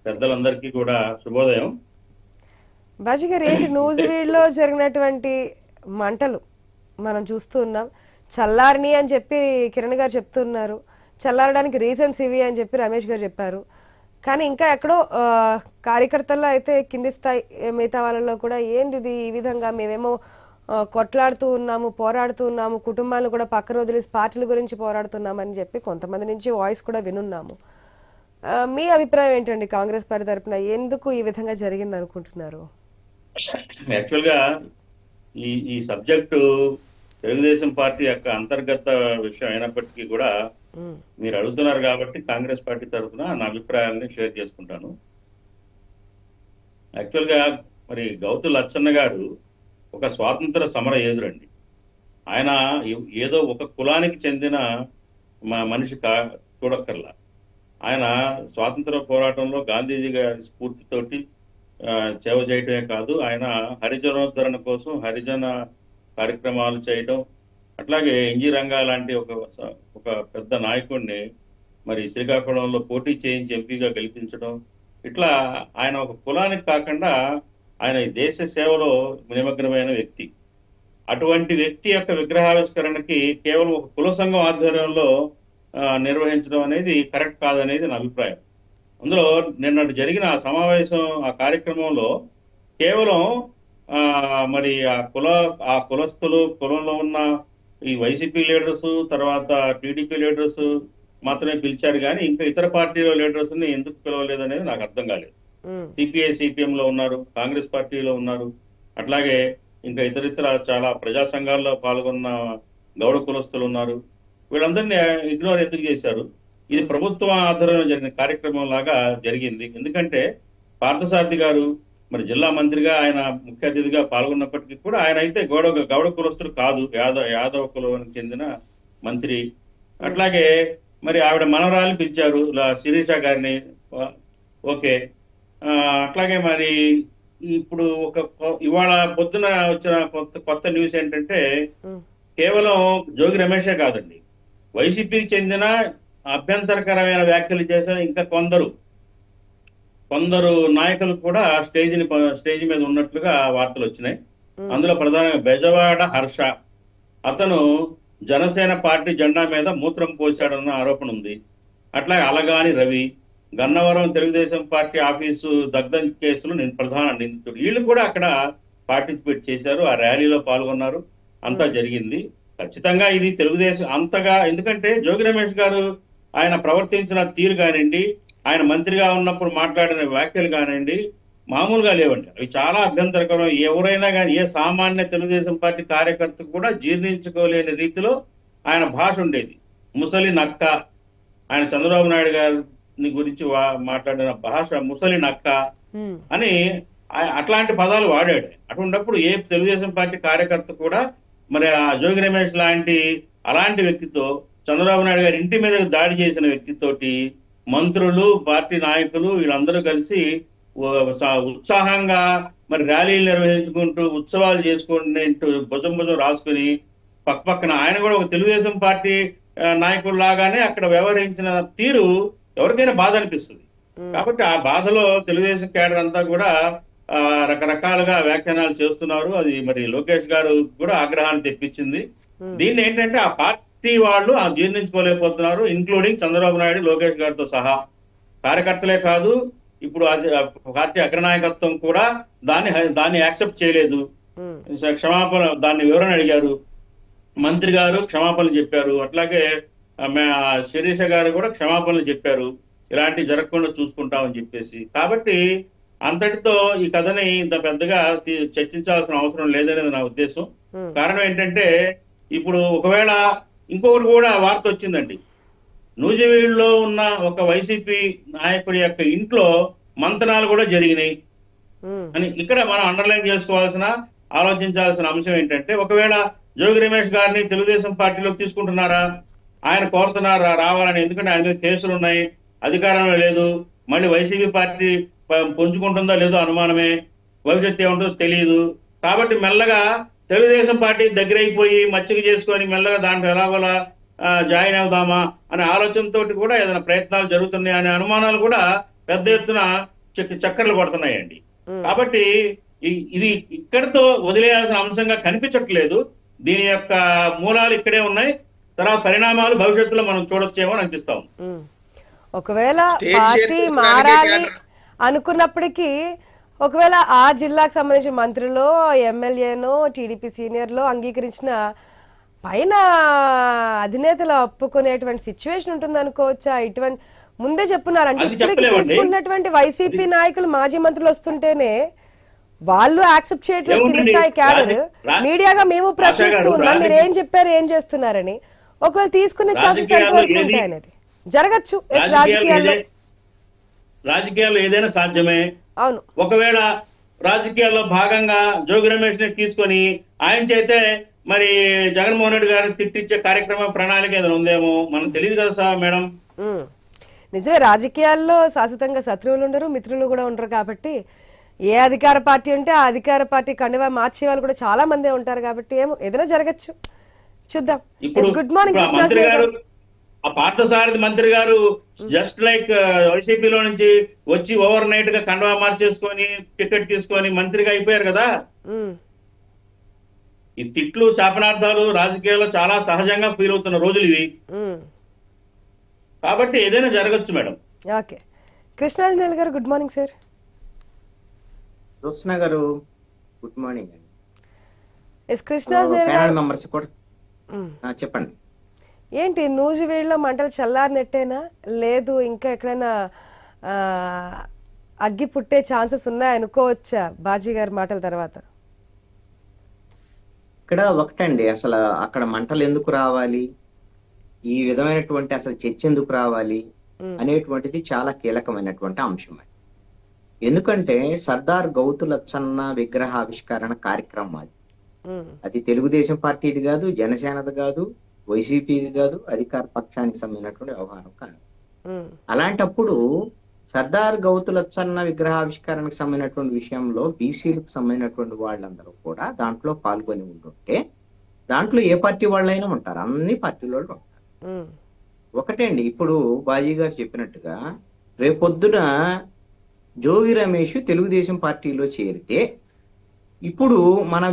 పెద్దలందరికీ కూడా శుభోదయం. బాజీ గారు, ఏంటి నూజివీడులో జరిగినటువంటి మంటలు మనం చూస్తూ ఉన్నాం. చల్లారిని అని చెప్పి కిరణ్ గారు చెప్తున్నారు. చల్లారడానికి రీజన్స్ ఇవి అని చెప్పి రమేష్ గారు చెప్పారు. కానీ ఇంకా ఎక్కడో కార్యకర్తల్లో అయితే కింది స్థాయి మిగతా వాళ్ళలో కూడా ఏంది ఇది, ఈ విధంగా మేమేమో కొట్లాడుతూ ఉన్నాము, పోరాడుతూ ఉన్నాము, కుటుంబాలను కూడా పక్కన వదిలేసి పార్టీల గురించి పోరాడుతున్నామని చెప్పి కొంతమంది నుంచి వాయిస్ కూడా వినున్నాము. మీ అభిప్రాయం ఏంటండి? కాంగ్రెస్ పార్టీ తరపున ఎందుకు ఈ విధంగా జరిగింది అనుకుంటున్నారు? యాక్చువల్గా ఈ సబ్జెక్టు తెలుగుదేశం పార్టీ యొక్క అంతర్గత విషయం అయినప్పటికీ కూడా మీరు అడుగుతున్నారు కాబట్టి కాంగ్రెస్ పార్టీ తరఫున నా అభిప్రాయాలని షేర్ చేసుకుంటాను. యాక్చువల్గా మరి గౌతు లచ్చన్న గారు ఒక స్వాతంత్ర సమర యోధుడండి. ఆయన ఏదో ఒక కులానికి చెందిన మనిషి చూడక్కర్లా. ఆయన స్వాతంత్ర పోరాటంలో గాంధీజీ గారి స్ఫూర్తితోటి సేవ చేయటమే కాదు, ఆయన హరిజనోద్ధరణ కోసం హరిజన కార్యక్రమాలు చేయటం, అట్లాగే ఎన్జీ రంగా లాంటి ఒక పెద్ద నాయకుడిని మరి శ్రీకాకుళంలో పోటీ చేయించి ఎంపీగా గెలిపించడం, ఇట్లా ఆయన ఒక కులానికి కాకుండా ఆయన ఈ దేశ సేవలో నిమగ్నమైన వ్యక్తి. అటువంటి వ్యక్తి యొక్క విగ్రహావిష్కరణకి కేవలం ఒక కుల సంఘం ఆధ్వర్యంలో నిర్వహించడం అనేది కరెక్ట్ కాదనేది నా అభిప్రాయం. అందులో నిన్నటి జరిగిన ఆ సమావేశం, ఆ కార్యక్రమంలో కేవలం మరి ఆ కులస్తులు, కులంలో ఉన్న ఈ వైసీపీ లీడర్స్, తర్వాత టీడీపీ లీడర్స్ మాత్రమే పిలిచారు కానీ ఇంకా ఇతర పార్టీల లీడర్స్ ని ఎందుకు పిలవలేదనేది నాకు అర్థం కాలేదు. సిపిఐ సిపిఎం లో ఉన్నారు, కాంగ్రెస్ పార్టీలో ఉన్నారు, అట్లాగే ఇంకా ఇతరితర చాలా ప్రజా సంఘాల్లో పాల్గొన్న గౌడ కులస్తులు ఉన్నారు. వీళ్ళందరినీ ఇగ్నోర్ ఎందుకు చేశారు? ఇది ప్రభుత్వం ఆధ్వర్యంలో జరిగిన కార్యక్రమం లాగా జరిగింది. ఎందుకంటే పార్థసారథి గారు మరి జిల్లా మంత్రిగా ఆయన ముఖ్య అతిథిగా పాల్గొన్నప్పటికీ కూడా ఆయన అయితే గౌడ కులస్తుడు కాదు, యాదవ కులానికి చెందిన మంత్రి. అట్లాగే మరి ఆవిడ మనవరాలిని పిలిచారు, శిరీష గారిని. ఓకే, అట్లాగే మరి ఇప్పుడు ఇవాళ పొద్దున వచ్చిన కొత్త న్యూస్ ఏంటంటే కేవలం జోగి రమేషే కాదండి, వైసీపీకి చెందిన అభ్యంతరకరమైన వ్యాఖ్యలు చేసిన ఇంకా కొందరు నాయకులు కూడా స్టేజ్ మీద ఉన్నట్లుగా వార్తలు వచ్చినాయి. అందులో ప్రధానంగా బెజవాడ హర్ష, అతను జనసేన పార్టీ జెండా మీద మూత్రం పోశాడన్న ఆరోపణ ఉంది. అట్లాగే అలగాని రవి, గన్నవరం తెలుగుదేశం పార్టీ ఆఫీసు దగ్ధం కేసులో ప్రధాన నిందితుడు. వీళ్ళు కూడా అక్కడ పార్టిసిపేట్ చేశారు, ఆ ర్యాలీలో పాల్గొన్నారు, అంతా జరిగింది. ఖచ్చితంగా ఇది తెలుగుదేశం అంతగా, ఎందుకంటే జోగి రమేష్ గారు ఆయన ప్రవర్తించిన తీరు కానివ్వండి, ఆయన మంత్రిగా ఉన్నప్పుడు మాట్లాడిన వ్యాఖ్యలు కానివ్వండి మామూలుగా లేవండి. అవి చాలా అభ్యంతరకరం. ఎవరైనా కానీ ఏ సామాన్య తెలుగుదేశం పార్టీ కార్యకర్త కూడా జీర్ణించుకోలేని రీతిలో ఆయన భాష ఉండేది. ముసలి నక్క, ఆయన చంద్రబాబు నాయుడు గారిని గురించి మాట్లాడిన భాష ముసలి నక్క అని అట్లాంటి పదాలు వాడాడు. అటువంటిప్పుడు ఏ తెలుగుదేశం పార్టీ కార్యకర్త కూడా మరి ఆ జోగి రమేష్ అలాంటి వ్యక్తితో, చంద్రబాబు నాయుడు గారి ఇంటి మీద దాడి చేసిన వ్యక్తితోటి మంత్రులు, పార్టీ నాయకులు వీళ్ళందరూ కలిసి ఉత్సాహంగా మరి ర్యాలీలు నిర్వహించుకుంటూ ఉత్సవాలు చేసుకుంటూ భుజం రాసుకుని పక్కన ఆయన కూడా ఒక తెలుగుదేశం పార్టీ నాయకుడు లాగానే అక్కడ వ్యవహరించిన తీరు ఎవరికైనా బాధ అనిపిస్తుంది. కాబట్టి ఆ బాధలో తెలుగుదేశం కేడర్ అంతా కూడా రకరకాలుగా వ్యాఖ్యానాలు చేస్తున్నారు. అది మరి లోకేష్ గారు కూడా ఆగ్రహాన్ని తెప్పించింది. దీన్ని ఏంటంటే ఆ పార్టీ వాళ్ళు జీర్ణించుకోలేకపోతున్నారు, ఇంక్లూడింగ్ చంద్రబాబు నాయుడు, లోకేష్ గారితో సహా. కార్యకర్తలే కాదు, ఇప్పుడు పార్టీ అగ్రనాయకత్వం కూడా దాన్ని యాక్సెప్ట్ చేయలేదు. క్షమాపణ, దాన్ని వివరణ అడిగారు, మంత్రి గారు క్షమాపణలు చెప్పారు, అట్లాగే శిరీష గారు కూడా క్షమాపణలు చెప్పారు, ఇలాంటివి జరగకుండా చూసుకుంటామని చెప్పేసి. కాబట్టి అంతటితో ఈ కథని ఇంత పెద్దగా చర్చించాల్సిన అవసరం లేదనేది నా ఉద్దేశం. కారణం ఏంటంటే ఇప్పుడు ఒకవేళ ఇంకొకటి కూడా వార్త వచ్చిందండి, నూజివీడులో ఉన్న ఒక వైసీపీ నాయకుడి యొక్క ఇంట్లో మంతనాలు కూడా జరిగినాయి అని ఇక్కడ మనం అండర్లైన్ ఆలోచించాల్సిన అంశం ఏంటంటే, ఒకవేళ జోగి రమేష్ గారిని తెలుగుదేశం పార్టీలోకి తీసుకుంటున్నారా, ఆయన కోరుతున్నారా రావాలని? ఎందుకంటే ఆయన మీద కేసులు ఉన్నాయి, అధికారంలో లేదు, మళ్ళీ వైసీపీ పార్టీ పుంజుకుంటుందో లేదో అనుమానమే, భవిష్యత్తు ఏముంటుందో తెలియదు. కాబట్టి మెల్లగా తెలుగుదేశం పార్టీ దగ్గర అయిపోయి మచ్చిక చేసుకొని మెల్లగా దాంట్లో ఎలాగోలా జాయిన్ అవుదామా అనే ఆలోచనతో కూడా ఏదైనా ప్రయత్నాలు జరుగుతున్నాయి అనే అనుమానాలు కూడా పెద్ద ఎత్తున చక్కర్లు కొడుతున్నాయండి. కాబట్టి ఇది ఇక్కడితో వదిలేయాల్సిన అంశంగా కనిపించట్లేదు. దీని యొక్క మూలాలు ఇక్కడే ఉన్నాయి. తర్వాత పరిణామాలు భవిష్యత్తులో మనం చూడొచ్చేమో అని అనిపిస్తాం. ఒకవేళ పార్టీ మారాలి అనుకున్నప్పటికీ ఒకవేళ ఆ జిల్లాకు సంబంధించిన మంత్రులు ఎమ్మెల్యేనో టీడీపీ సీనియర్లో అంగీకరించిన పైన అధినేతలు ఒప్పుకునేటువంటి సిచ్యువేషన్ ఉంటుంది అనుకోవచ్చా? ఇటువంటి ముందే చెప్పున్నారంటే ఇప్పటికి తీసుకున్నటువంటి వైసీపీ నాయకులు మాజీ మంత్రులు వస్తుంటేనే వాళ్ళు యాక్సెప్ట్ చేయట్లేదు కింద స్థాయి క్యాడర్. మీడియాగా మేము ప్రశ్నిస్తూ ఉన్నాం, మీరు ఏం చెప్పారు, ఏం చేస్తున్నారని. ఒకవేళ తీసుకునే ఛాన్సెస్ ఎంతవరకు ఉంటాయి అనేది జరగచ్చు రాజకీయాల్లో ఏదైనా సాధ్యమే. అవును, ఒకవేళ రాజకీయాల్లో భాగంగా జోగి రమేష్ ని తీసుకొని ఆయన చేతే మరి జగన్మోహన్ రెడ్డి గారిని తిట్టించే కార్యక్రమం ప్రణాళిక ఏదైనా ఉందేమో మనకు తెలియదు కదా సార్ మేడం. నిజమే, రాజకీయాల్లో శాశ్వతంగా శత్రువులు ఉండరు, మిత్రులు కూడా ఉండరు. కాబట్టి ఏ అధికార పార్టీ ఉంటే ఆ అధికార పార్టీ కండువా మార్చే వాళ్ళు కూడా చాలా మందే ఉంటారు. కాబట్టి ఏదైనా జరగచ్చు, చూద్దాం. గుడ్ మార్నింగ్ కృష్ణాజీ గారు. ఆ పార్థసారథి మంత్రి గారు జస్ట్ లైక్ వైసీపీలో నుంచి వచ్చి ఓవర్ నైట్ గా కండువా మార్చేసుకొని టికెట్ తీసుకొని మంత్రిగా అయిపోయారు కదా. ఈ తిట్లు శాపనార్థాలు రాజకీయాల్లో చాలా సహజంగా ఫీల్ అవుతున్న రోజులు ఇవి. కాబట్టి ఏదైనా జరగచ్చు మేడం. ఓకే, కృష్ణాజీ గారు గుడ్ మార్నింగ్ సార్. జ్యోత్స్న గారు గుడ్ మార్నింగ్ అండి. కృష్ణాజీ మెంబర్స్ కూడా చెప్పండి. ఏంటి నూజివీడులో మంటలు చల్లారినట్టేనా, లేదు ఇంకా ఎక్కడైనా అగ్గి పుట్టే ఛాన్సెస్ ఉన్నాయనుకోవచ్చా బాజీ గారి మాటల తర్వాత? ఇక్కడ ఒకటండి, అసలు అక్కడ మంటలు ఎందుకు రావాలి, ఈ విధమైనటువంటి అసలు చర్చ ఎందుకు రావాలి అనేటువంటిది చాలా కీలకమైనటువంటి అంశం. ఎందుకంటే సర్దార్ గౌతు లచ్చన్న విగ్రహావిష్కరణ కార్యక్రమం అది తెలుగుదేశం పార్టీది కాదు, జనసేనది కాదు, వైసీపీది కాదు, అధికార పక్షానికి సంబంధించినటువంటి వ్యవహారం కాదు. అలాంటప్పుడు సర్దార్ గౌతు లచ్చన్న విగ్రహావిష్కరణకు సంబంధించినటువంటి విషయంలో బీసీలకు సంబంధించినటువంటి వాళ్ళందరూ కూడా దాంట్లో పాల్గొని ఉంటుంటే దాంట్లో ఏ పార్టీ వాళ్ళైనా ఉంటారు, అన్ని పార్టీల వాళ్ళు ఉంటారు. ఒకటే అండి, ఇప్పుడు బాజీ గారు చెప్పినట్టుగా రేపొద్దున జోగి రమేష్ తెలుగుదేశం పార్టీలో చేరితే ఇప్పుడు మన